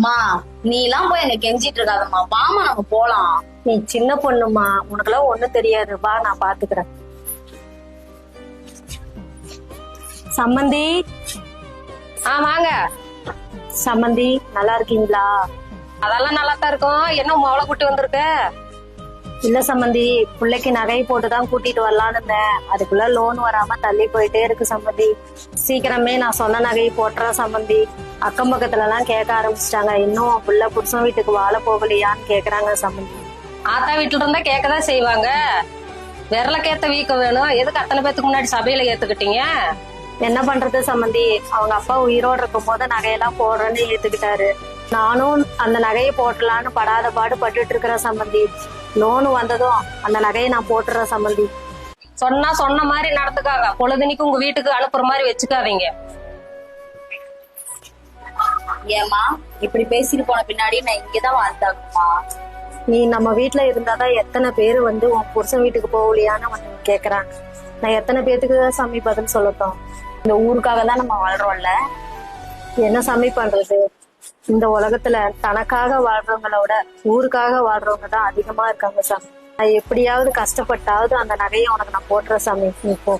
மா நீ எல்லாம் போய் எங்க கெஞ்சிட்டு இருக்காதம்மா, வாமா நம்ம போலாம். நீ சின்ன பொண்ணுமா, உனக்கெல்லாம் ஒண்ணும் தெரியாது, வா நான் பாத்துக்கிறேன். சம்மந்தி, வாங்க. சம்மந்தி நல்லா இருக்கீங்களா? அதெல்லாம் நல்லா தான் இருக்கும். என்ன மவளை குட்டி வந்திருக்க? இல்ல சம்மந்தி, பிள்ளைக்கு நகை போட்டுதான் கூட்டிட்டு வரலான்னு இருந்தேன். அதுக்குள்ள லோன் வராம தள்ளி போயிட்டே இருக்கு சம்மந்தி. சீக்கிரமே நான் சொன்ன நகையை போட்டுறேன் சம்மந்தி. அக்கம் பக்கத்துல எல்லாம் கேட்க ஆரம்பிச்சிட்டாங்க, இன்னும் புள்ள புருஷன் வீட்டுக்கு வாழ போகலையான்னு கேக்குறாங்க சம்மந்தி. ஆத்தா வீட்டுல இருந்தா கேட்கதான் செய்வாங்க. விரலுக்கேத்த வீக்கம் வேணும். எதுக்கு அத்தனை பேத்துக்கு முன்னாடி சபையில ஏத்துக்கிட்டீங்க? என்ன பண்றது சம்மந்தி, அவங்க அப்பா உயிரோடு இருக்கும் போது நகையெல்லாம் போடுறேன்னு ஏத்துக்கிட்டாரு. நானும் அந்த நகையை போட்டலான்னு படாத பாடு பட்டுட்டு இருக்கிறேன் சம்மந்தி. லோனு வந்ததும் அந்த நகையை நான் போட்டுறேன் சம்மந்தி. சொன்னா சொன்ன மாதிரி நடத்துக்காங்க. பொழுதுனிக்கு உங்க வீட்டுக்கு அனுப்புற மாதிரி வச்சுக்காதீங்க. ஏமா இப்படி பேசிட்டு போன பின்னாடி நான் இங்கதான் வாழ்ந்தாங்கம்மா. நீ நம்ம வீட்டுல இருந்தாதான் எத்தனை பேரு வந்து உன் புருஷன் வீட்டுக்கு போகலையான்னு வந்து கேக்குறாங்க. நான் எத்தனை பேத்துக்கு தான் சாமி பதில் சொல்லட்டும்? இந்த ஊருக்காக தான் நம்ம வாழ்றோம்ல. என்ன சாமி பண்றது? இந்த உலகத்துல தனக்காக வாழ்றவங்களோட ஊருக்காக வாழ்றவங்க தான் அதிகமா இருக்காங்க சாமி. நான் எப்படியாவது கஷ்டப்பட்டாவது அந்த நகையை உனக்கு நான் போட்டுறேன் சாமி, நீ போ.